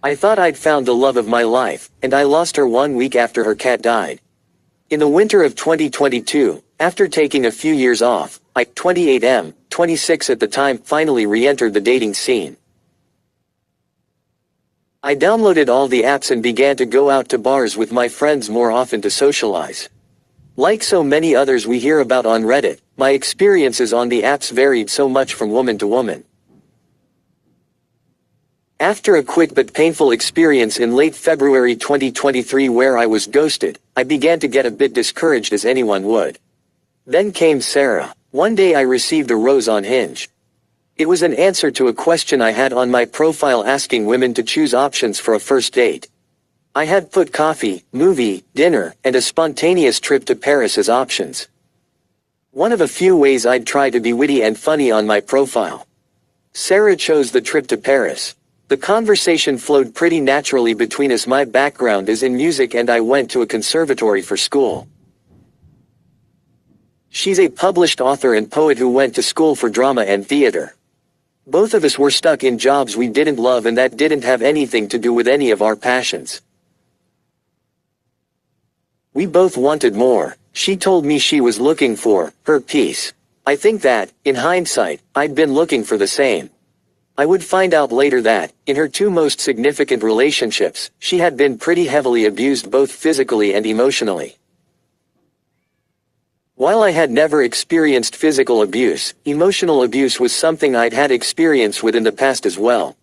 I thought I'd found the love of my life, and I lost her 1 week after her cat died. In the winter of 2022, after taking a few years off, I, 28M, 26 at the time, finally re-entered the dating scene. I downloaded all the apps and began to go out to bars with my friends more often to socialize. Like so many others we hear about on Reddit, my experiences on the apps varied so much from woman to woman. After a quick but painful experience in late February 2023 where I was ghosted, I began to get a bit discouraged as anyone would. Then came Sarah. One day I received a rose on Hinge. It was an answer to a question I had on my profile asking women to choose options for a first date. I had put coffee, movie, dinner, and a spontaneous trip to Paris as options. One of a few ways I'd try to be witty and funny on my profile. Sarah chose the trip to Paris. The conversation flowed pretty naturally between us. My background is in music and I went to a conservatory for school. She's a published author and poet who went to school for drama and theater. Both of us were stuck in jobs we didn't love and that didn't have anything to do with any of our passions. We both wanted more. She told me she was looking for her peace. I think that, in hindsight, I'd been looking for the same. I would find out later that, in her two most significant relationships, she had been pretty heavily abused both physically and emotionally. While I had never experienced physical abuse, emotional abuse was something I'd had experience with in the past as well.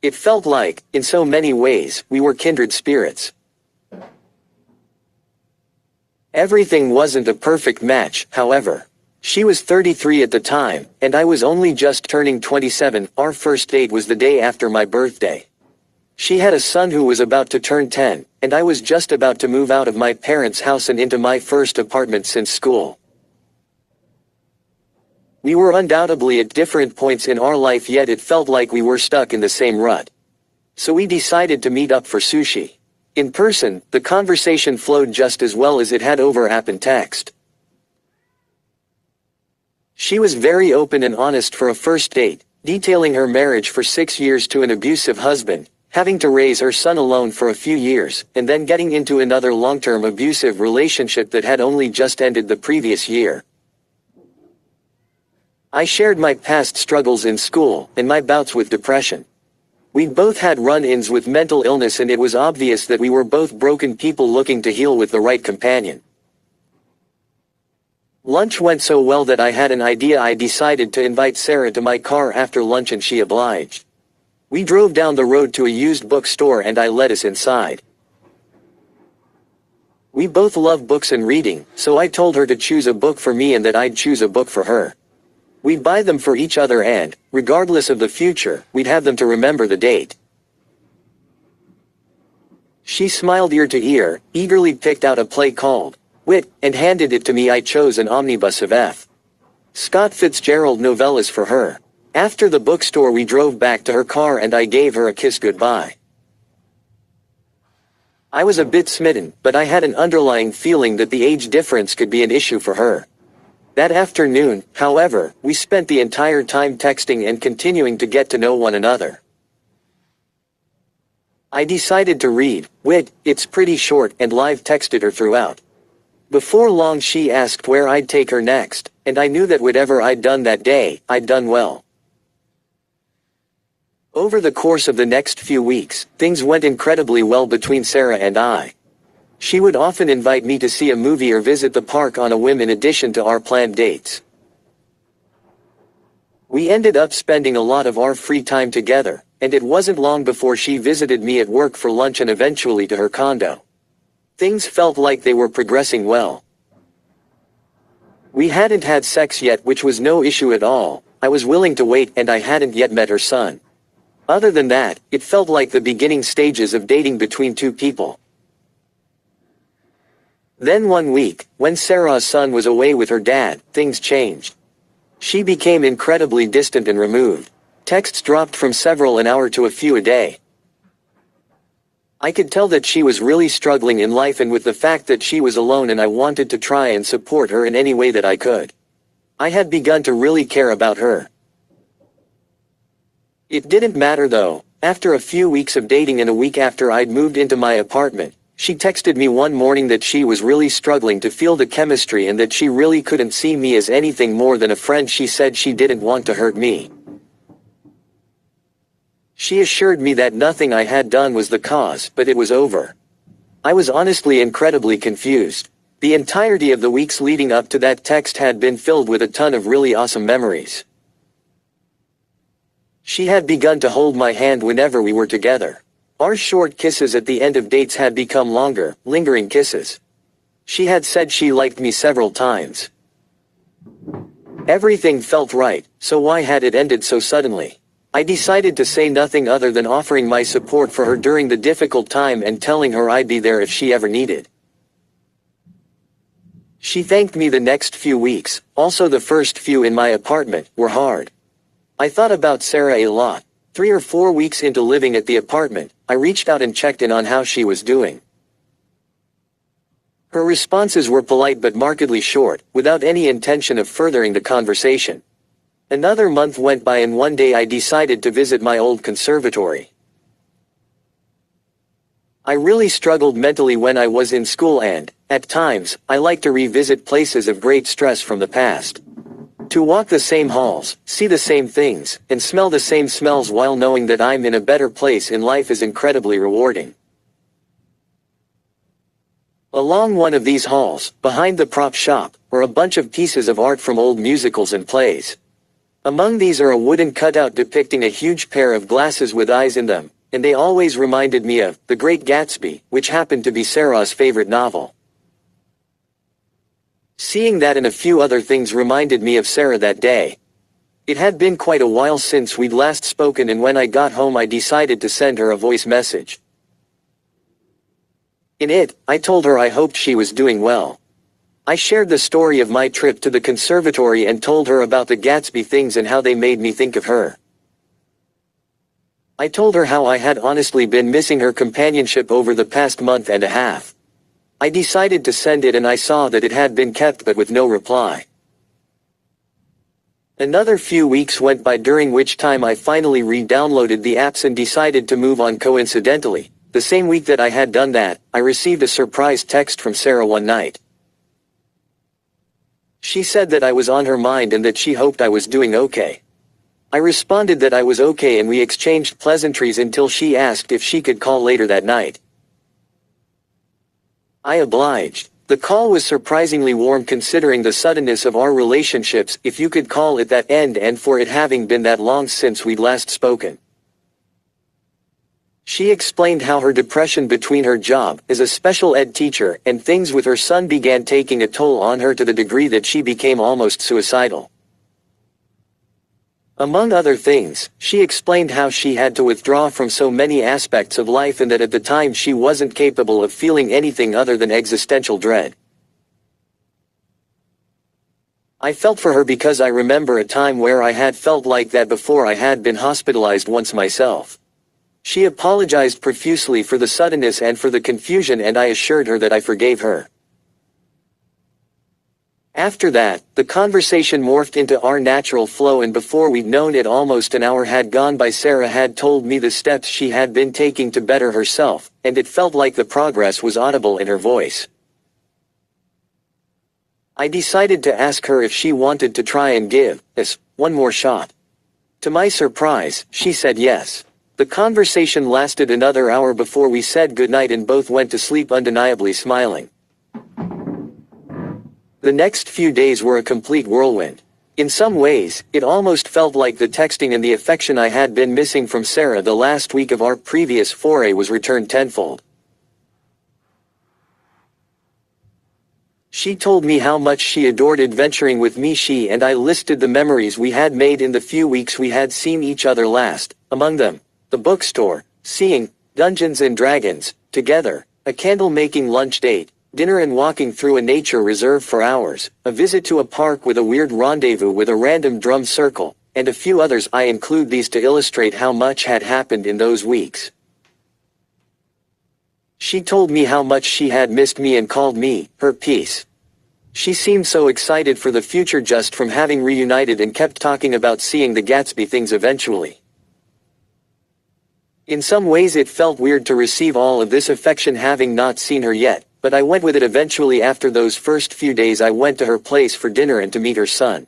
It felt like, in so many ways, we were kindred spirits. Everything wasn't a perfect match, however. She was 33 at the time, and I was only just turning 27. Our first date was the day after my birthday. She had a son who was about to turn 10, and I was just about to move out of my parents' house and into my first apartment since school. We were undoubtedly at different points in our life, yet it felt like we were stuck in the same rut. So we decided to meet up for sushi. In person, the conversation flowed just as well as it had over app and text. She was very open and honest for a first date, detailing her marriage for 6 years to an abusive husband, having to raise her son alone for a few years, and then getting into another long-term abusive relationship that had only just ended the previous year. I shared my past struggles in school, and my bouts with depression. We both had run-ins with mental illness and it was obvious that we were both broken people looking to heal with the right companion. Lunch went so well that I had an idea. I decided to invite Sarah to my car after lunch and she obliged. We drove down the road to a used bookstore and I let us inside. We both love books and reading, so I told her to choose a book for me and that I'd choose a book for her. We'd buy them for each other and, regardless of the future, we'd have them to remember the date. She smiled ear to ear, eagerly picked out a play called Wit, and handed it to me. I chose an omnibus of F. Scott Fitzgerald novellas for her. After the bookstore we drove back to her car and I gave her a kiss goodbye. I was a bit smitten, but I had an underlying feeling that the age difference could be an issue for her. That afternoon, however, we spent the entire time texting and continuing to get to know one another. I decided to read Wit, it's pretty short, and live texted her throughout. Before long she asked where I'd take her next, and I knew that whatever I'd done that day, I'd done well. Over the course of the next few weeks, things went incredibly well between Sarah and I. She would often invite me to see a movie or visit the park on a whim in addition to our planned dates. We ended up spending a lot of our free time together, and it wasn't long before she visited me at work for lunch and eventually to her condo. Things felt like they were progressing well. We hadn't had sex yet, which was no issue at all. I was willing to wait and I hadn't yet met her son. Other than that, it felt like the beginning stages of dating between two people. Then one week, when Sarah's son was away with her dad, things changed. She became incredibly distant and removed. Texts dropped from several an hour to a few a day. I could tell that she was really struggling in life and with the fact that she was alone, and I wanted to try and support her in any way that I could. I had begun to really care about her. It didn't matter though. After a few weeks of dating and a week after I'd moved into my apartment, she texted me one morning that she was really struggling to feel the chemistry and that she really couldn't see me as anything more than a friend. She said she didn't want to hurt me. She assured me that nothing I had done was the cause, but it was over. I was honestly incredibly confused. The entirety of the weeks leading up to that text had been filled with a ton of really awesome memories. She had begun to hold my hand whenever we were together. Our short kisses at the end of dates had become longer, lingering kisses. She had said she liked me several times. Everything felt right, so why had it ended so suddenly? I decided to say nothing other than offering my support for her during the difficult time and telling her I'd be there if she ever needed. She thanked me. The next few weeks, also the first few in my apartment, were hard. I thought about Sarah a lot. 3 or 4 weeks into living at the apartment, I reached out and checked in on how she was doing. Her responses were polite but markedly short, without any intention of furthering the conversation. Another month went by and one day I decided to visit my old conservatory. I really struggled mentally when I was in school and, at times, I like to revisit places of great stress from the past. To walk the same halls, see the same things, and smell the same smells while knowing that I'm in a better place in life is incredibly rewarding. Along one of these halls, behind the prop shop, are a bunch of pieces of art from old musicals and plays. Among these are a wooden cutout depicting a huge pair of glasses with eyes in them, and they always reminded me of The Great Gatsby, which happened to be Sarah's favorite novel. Seeing that and a few other things reminded me of Sarah that day. It had been quite a while since we'd last spoken, and when I got home I decided to send her a voice message. In it, I told her I hoped she was doing well. I shared the story of my trip to the conservatory and told her about the Gatsby things and how they made me think of her. I told her how I had honestly been missing her companionship over the past month and a half. I decided to send it and I saw that it had been kept but with no reply. Another few weeks went by, during which time I finally re-downloaded the apps and decided to move on. Coincidentally, the same week that I had done that, I received a surprise text from Sarah one night. She said that I was on her mind and that she hoped I was doing okay. I responded that I was okay and we exchanged pleasantries until she asked if she could call later that night. I obliged. The call was surprisingly warm considering the suddenness of our relationships, if you could call it that, and for it having been that long since we'd last spoken. She explained how her depression between her job as a special ed teacher and things with her son began taking a toll on her to the degree that she became almost suicidal. Among other things, she explained how she had to withdraw from so many aspects of life and that at the time she wasn't capable of feeling anything other than existential dread. I felt for her because I remember a time where I had felt like that before. I had been hospitalized once myself. She apologized profusely for the suddenness and for the confusion, and I assured her that I forgave her. After that, the conversation morphed into our natural flow, and before we'd known it, almost an hour had gone by. Sarah had told me the steps she had been taking to better herself, and it felt like the progress was audible in her voice. I decided to ask her if she wanted to try and give us one more shot. To my surprise, she said yes. The conversation lasted another hour before we said goodnight and both went to sleep undeniably smiling. The next few days were a complete whirlwind. In some ways, it almost felt like the texting and the affection I had been missing from Sarah the last week of our previous foray was returned tenfold. She told me how much she adored adventuring with me. She and I listed the memories we had made in the few weeks we had seen each other last, among them, the bookstore, seeing Dungeons and Dragons together, a candle-making lunch date, dinner and walking through a nature reserve for hours, a visit to a park with a weird rendezvous with a random drum circle, and a few others. I include these to illustrate how much had happened in those weeks. She told me how much she had missed me and called me her piece. She seemed so excited for the future just from having reunited and kept talking about seeing the Gatsby things eventually. In some ways it felt weird to receive all of this affection having not seen her yet, but I went with it eventually. After those first few days I went to her place for dinner and to meet her son.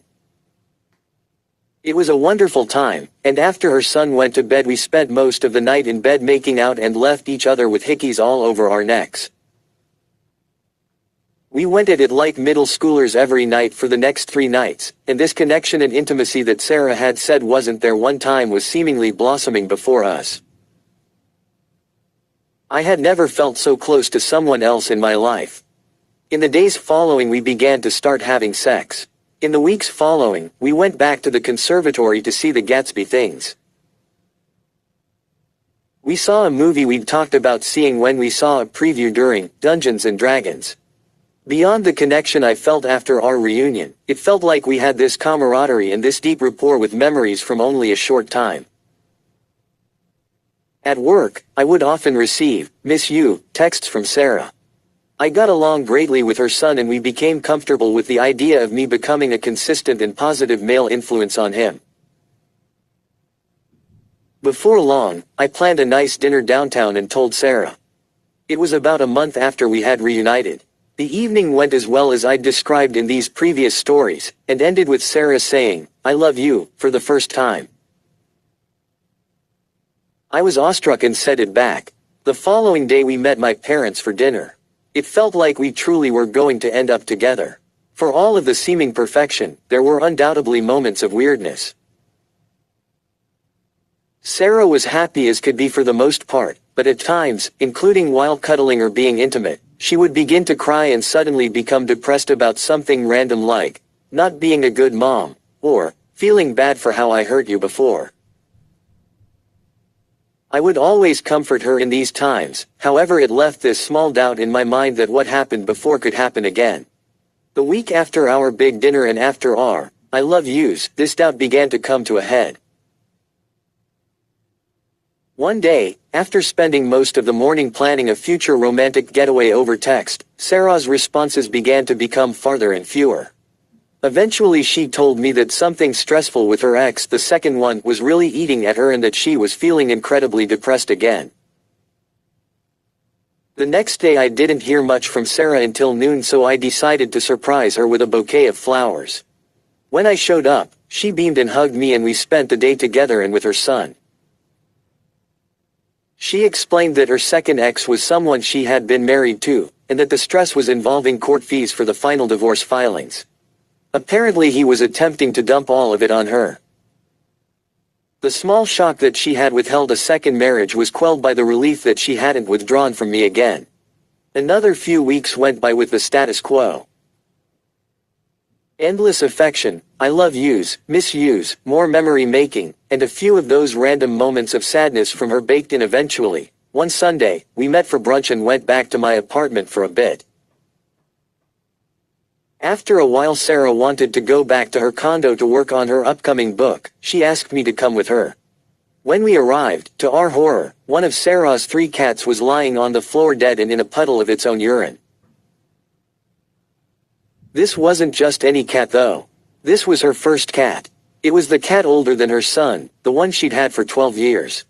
It was a wonderful time, and after her son went to bed we spent most of the night in bed making out and left each other with hickeys all over our necks. We went at it like middle schoolers every night for the next 3 nights, and this connection and intimacy that Sarah had said wasn't there one time was seemingly blossoming before us. I had never felt so close to someone else in my life. In the days following we began to start having sex. In the weeks following, we went back to the conservatory to see the Gatsby things. We saw a movie we'd talked about seeing when we saw a preview during Dungeons and Dragons. Beyond the connection I felt after our reunion, it felt like we had this camaraderie and this deep rapport with memories from only a short time. At work, I would often receive, "Miss you," texts from Sarah. I got along greatly with her son and we became comfortable with the idea of me becoming a consistent and positive male influence on him. Before long, I planned a nice dinner downtown and told Sarah. It was about a month after we had reunited. The evening went as well as I'd described in these previous stories, and ended with Sarah saying, "I love you," for the first time. I was awestruck and said it back. The following day we met my parents for dinner. It felt like we truly were going to end up together. For all of the seeming perfection, there were undoubtedly moments of weirdness. Sarah was happy as could be for the most part, but at times, including while cuddling or being intimate, she would begin to cry and suddenly become depressed about something random like, not being a good mom, or, feeling bad for how I hurt you before. I would always comfort her in these times, however it left this small doubt in my mind that what happened before could happen again. The week after our big dinner and after our "I love yous," this doubt began to come to a head. One day, after spending most of the morning planning a future romantic getaway over text, Sarah's responses began to become farther and fewer. Eventually she told me that something stressful with her ex, the second one, was really eating at her and that she was feeling incredibly depressed again. The next day I didn't hear much from Sarah until noon, so I decided to surprise her with a bouquet of flowers. When I showed up, she beamed and hugged me and we spent the day together and with her son. She explained that her second ex was someone she had been married to, and that the stress was involving court fees for the final divorce filings. Apparently he was attempting to dump all of it on her. The small shock that she had withheld a second marriage was quelled by the relief that she hadn't withdrawn from me again. Another few weeks went by with the status quo. Endless affection, I love yous, miss yous, more memory making, and a few of those random moments of sadness from her baked in eventually. One Sunday, we met for brunch and went back to my apartment for a bit. After a while Sarah wanted to go back to her condo to work on her upcoming book. She asked me to come with her. When we arrived, to our horror, one of Sarah's 3 cats was lying on the floor dead and in a puddle of its own urine. This wasn't just any cat though. This was her first cat. It was the cat older than her son, the one she'd had for 12 years.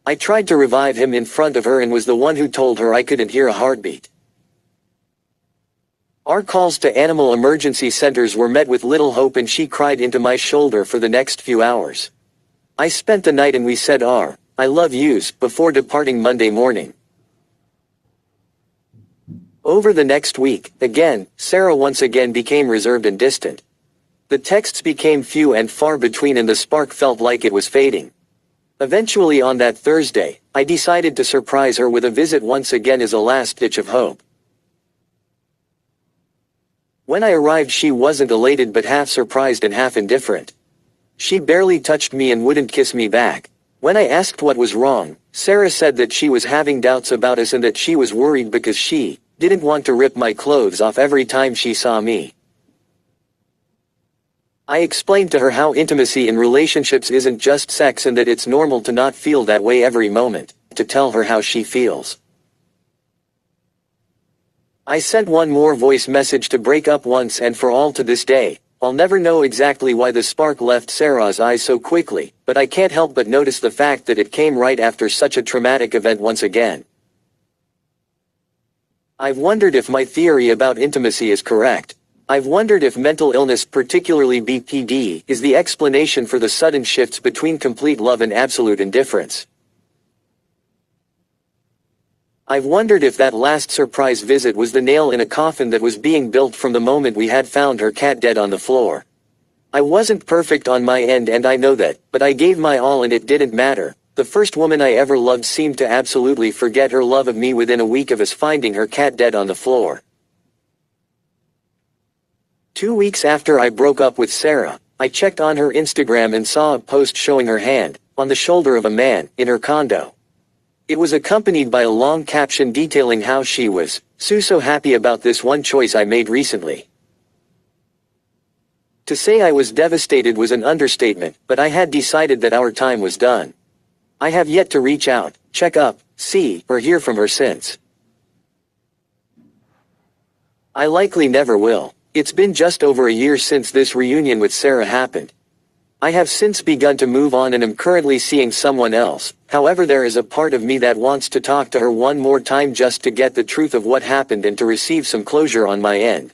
I tried to revive him in front of her and was the one who told her I couldn't hear a heartbeat. Our calls to animal emergency centers were met with little hope and she cried into my shoulder for the next few hours. I spent the night and we said our "I love yous" before departing Monday morning. Over the next week, again, Sarah once again became reserved and distant. The texts became few and far between and the spark felt like it was fading. Eventually on that Thursday, I decided to surprise her with a visit once again as a last ditch of hope. When I arrived she wasn't elated but half surprised and half indifferent. She barely touched me and wouldn't kiss me back. When I asked what was wrong, Sarah said that she was having doubts about us and that she was worried because she didn't want to rip my clothes off every time she saw me. I explained to her how intimacy in relationships isn't just sex and that it's normal to not feel that way every moment, to tell her how she feels. I sent one more voice message to break up once and for all. To this day, I'll never know exactly why the spark left Sarah's eyes so quickly, but I can't help but notice the fact that it came right after such a traumatic event once again. I've wondered if my theory about intimacy is correct. I've wondered if mental illness, particularly BPD, is the explanation for the sudden shifts between complete love and absolute indifference. I've wondered if that last surprise visit was the nail in a coffin that was being built from the moment we had found her cat dead on the floor. I wasn't perfect on my end and I know that, but I gave my all and it didn't matter. The first woman I ever loved seemed to absolutely forget her love of me within a week of us finding her cat dead on the floor. 2 weeks after I broke up with Sarah, I checked on her Instagram and saw a post showing her hand, on the shoulder of a man, in her condo. It was accompanied by a long caption detailing how she was so happy about this one choice I made recently. To say I was devastated was an understatement, but I had decided that our time was done. I have yet to reach out, check up, see, or hear from her since. I likely never will. It's been just over a year since this reunion with Sarah happened. I have since begun to move on and am currently seeing someone else. However, there is a part of me that wants to talk to her one more time just to get the truth of what happened and to receive some closure on my end.